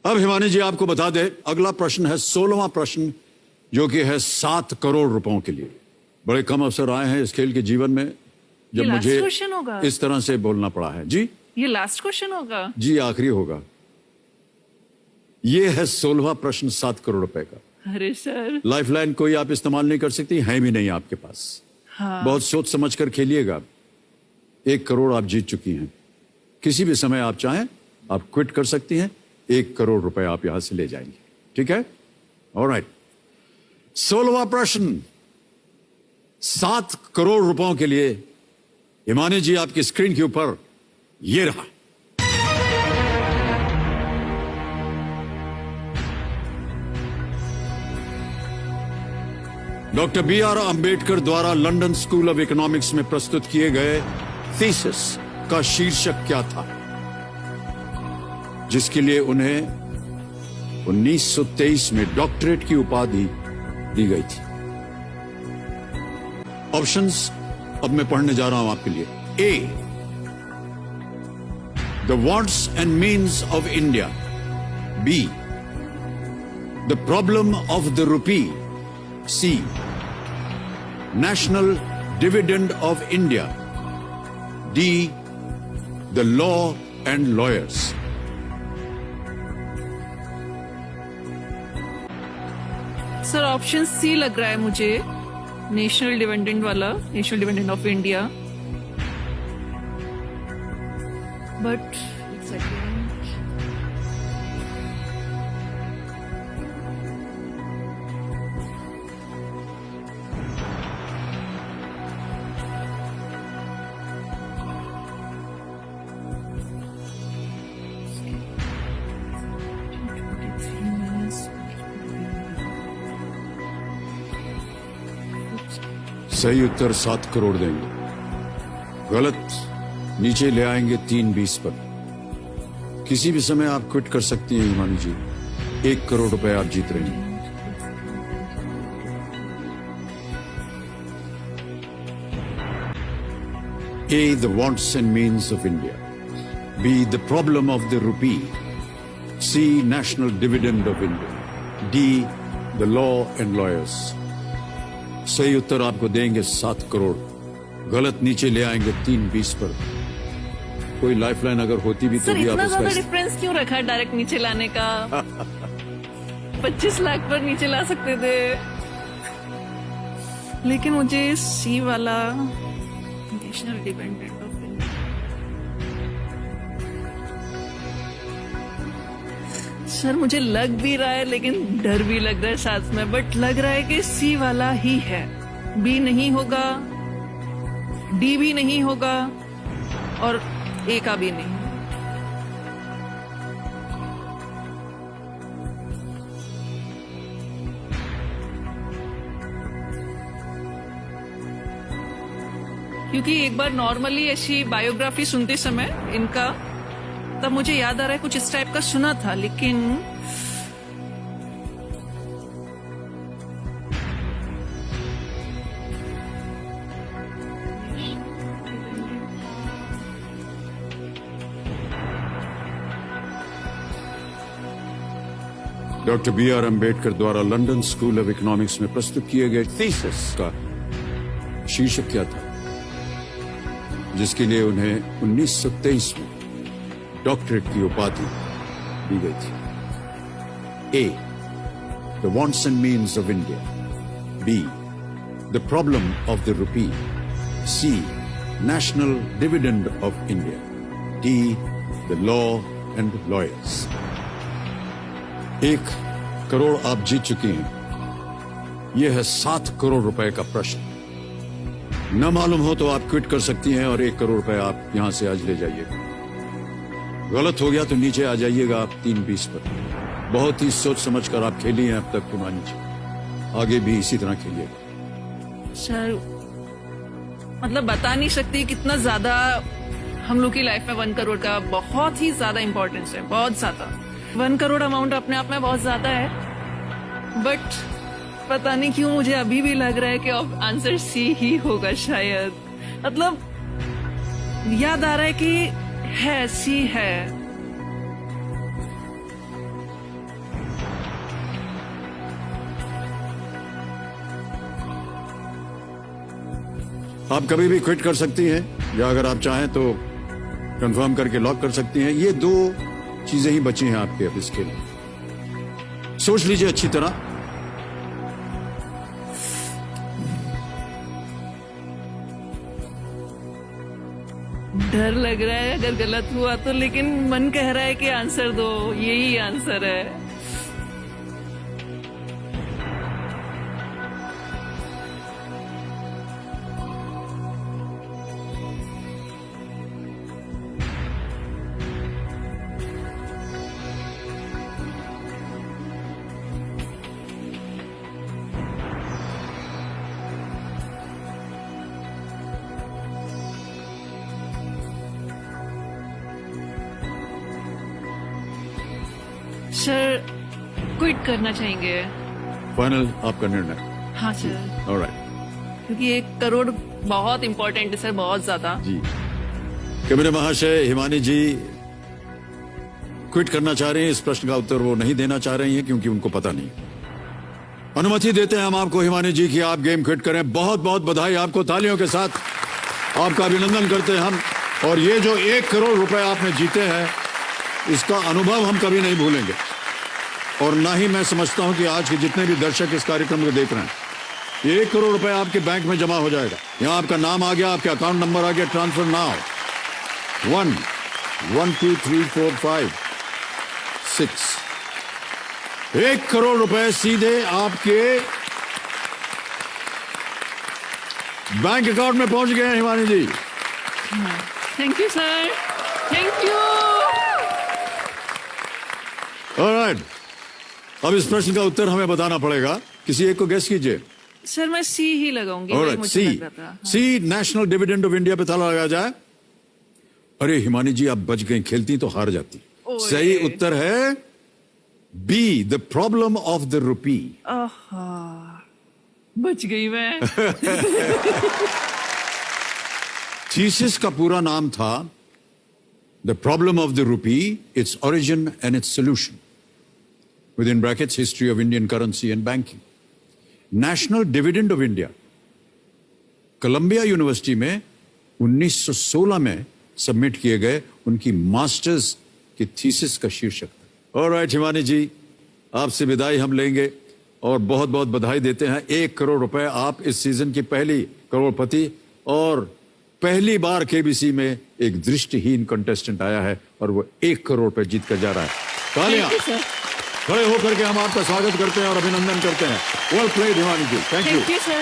अब हिमानी जी आपको बता दे, अगला प्रश्न है 16वां प्रश्न, जो कि है 7 करोड़ रुपयों के लिए। बड़े कम अवसर आए हैं इस खेल के जीवन में जब मुझे इस तरह से बोलना पड़ा है। जी, ये लास्ट क्वेश्चन होगा? जी, आखिरी होगा। ये है 16वां प्रश्न 7 करोड़ रुपए का। अरे सर, लाइफलाइन कोई आप इस्तेमाल नहीं कर सकती, है भी नहीं आपके पास। हाँ। बहुत सोच समझ कर खेलिएगा। 1 करोड़ आप जीत चुकी हैं। किसी भी समय आप चाहें आप क्विट कर सकती हैं। 1 करोड़ रुपए आप यहां से ले जाएंगे, ठीक है? ऑलराइट। 16वां प्रश्न 7 करोड़ रुपयों के लिए हिमानी जी आपकी स्क्रीन के ऊपर ये रहा। Doctor B.R. अंबेडकर द्वारा लंदन स्कूल ऑफ इकोनॉमिक्स में प्रस्तुत किए गए थीसिस का शीर्षक क्या था, जिसके लिए उन्हें 1923 में डॉक्टरेट की उपाधि दी गई थी? ऑप्शंस अब मैं पढ़ने जा रहा हूं आपके लिए। A, the wants and means of India. B, the problem of the rupee. C, national dividend of India. D, the law and lawyers. Sir, option C लग रहा है मुझे, नेशनल डिपेंडेंट वाला, national dependent of India. But सही उत्तर 7 करोड़ देंगे, गलत नीचे ले आएंगे 3-20 पर। किसी भी समय आप क्विट कर सकती हैं हिमानी जी। 1 करोड़ रुपए आप जीत रही हैं। A, the wants and means of India. B, the problem of the rupee. C, national dividend of India. D, the law and lawyers. सही उत्तर आपको देंगे 7 करोड़, गलत नीचे ले आएंगे 3-20 पर। कोई लाइफलाइन अगर होती भी तो भी आप इतना ज्यादा डिफरेंस क्यों रखा डायरेक्ट नीचे लाने का? 25 लाख पर नीचे ला सकते थे। लेकिन मुझे सी वाला, national dependent of India, sir मुझे लग भी रहा है लेकिन डर भी लग रहा है साथ में, बट लग रहा है कि सी वाला ही है। बी नहीं होगा, डी भी नहीं होगा और ए का भी नहीं। क्योंकि एक बार नॉर्मली ऐसी बायोग्राफी सुनते समय इनका, तब मुझे याद आ रहा है कुछ इस टाइप का सुना था, लेकिन डॉक्टर B.R. अंबेडकर द्वारा लंदन स्कूल ऑफ इकोनॉमिक्स में प्रस्तुत किए गए थीसिस का शीर्षक क्या था, जिसके लिए उन्हें 1923 में डॉक्टरेट की उपाधि दी गई थी? A, the wants and means of India. B, the problem of the rupee. C, national dividend of India. D, the law and lawyers. 1 crore आप जीत चुकी हैं। यह है 7 करोड़ रुपए का प्रश्न। न मालूम हो तो आप क्विट कर सकती हैं और 1 करोड़ रुपए आप यहां से आज ले जाइएगा। गलत हो गया तो नीचे आ जाइएगा आप 3-20 पर। बहुत ही सोच समझ कर आप खेली हैं अब तक हिमानी जी, आगे भी इसी तरह खेलिएगा। सर मतलब बता नहीं सकती कितना ज्यादा हम लोग की लाइफ में 1 करोड़ का बहुत ही ज्यादा इंपॉर्टेंस है, बहुत ज्यादा। 1 करोड़ अमाउंट अपने आप में बहुत ज्यादा है, बट पता नहीं क्यों मुझे अभी भी लग रहा है कि आंसर सी ही होगा शायद। मतलब याद आ रहा है कि है, सी है। आप कभी भी क्विट कर सकती हैं, या अगर आप चाहें तो कंफर्म करके लॉक कर सकती हैं। ये दो चीजें ही बची हैं आपके अब इसके लिए। सोच लीजिए अच्छी तरह। डर लग रहा है अगर गलत हुआ तो, लेकिन मन कह रहा है कि आंसर दो, यही आंसर है। सर क्विट करना चाहेंगे। फाइनल आपका निर्णय? हाँ सर। ऑलराइट। क्योंकि 1 करोड़ बहुत इंपॉर्टेंट है सर, बहुत ज्यादा। जी, कैबिनेट महाशय हिमानी जी क्विट करना चाह रहे हैं। इस प्रश्न का उत्तर वो नहीं देना चाह रही हैं क्योंकि उनको पता नहीं। अनुमति देते हैं हम आपको हिमानी जी की आप गेम क्विट करें। बहुत बहुत बधाई आपको, तालियों के साथ आपका अभिनंदन करते हैं हम। और ये जो 1 करोड़ रुपए आपने जीते हैं, इसका अनुभव हम कभी नहीं भूलेंगे। और ना ही मैं समझता हूं कि आज के जितने भी दर्शक इस कार्यक्रम को देख रहे हैं, ये 1 करोड़ रुपए आपके बैंक में जमा हो जाएगा। यहां आपका नाम आ गया, आपका अकाउंट नंबर आ गया। ट्रांसफर नाउ 1 1 2 3 4 5 6 1 करोड़ रुपए सीधे आपके बैंक अकाउंट में पहुंच गए हैं Himani ji. Thank you sir, thank you. Alright, अब इस प्रश्न का उत्तर हमें बताना पड़ेगा। किसी एक को गेस कीजिए। सर मैं सी ही लगाऊंगी। वही ऑलराइट, मुझे सी। लग रहा था। सी, नेशनल डिविडेंड ऑफ इंडिया पे ताला लगा जाए। अरे हिमानी जी आप बच गई, खेलती तो हार जाती। ओए। सही उत्तर है B, the problem of the rupee. आहा, बच गई मैं। थीसिस का पूरा नाम था the problem of the rupee, its origin and its solution, within brackets history of Indian currency and banking. National dividend of India Columbia University में 1916 में सबमिट किए गए उनकी मास्टर्स की थीसिस का शीर्षक था। ऑलराइट हिमानी जी, आपसे विदाई हम लेंगे और बहुत बहुत बधाई देते हैं। 1 करोड़ रुपए आप इस सीजन की पहली करोड़पति, और पहली बार केबीसी में एक दृष्टिहीन कंटेस्टेंट आया है और वो 1 करोड़ रुपए जीत कर जा रहा है। तालियां। Thank you, sir. खड़े होकर के हम आपका स्वागत करते हैं और अभिनंदन करते हैं। Well played Himani ji, thank you. Thank you, sir.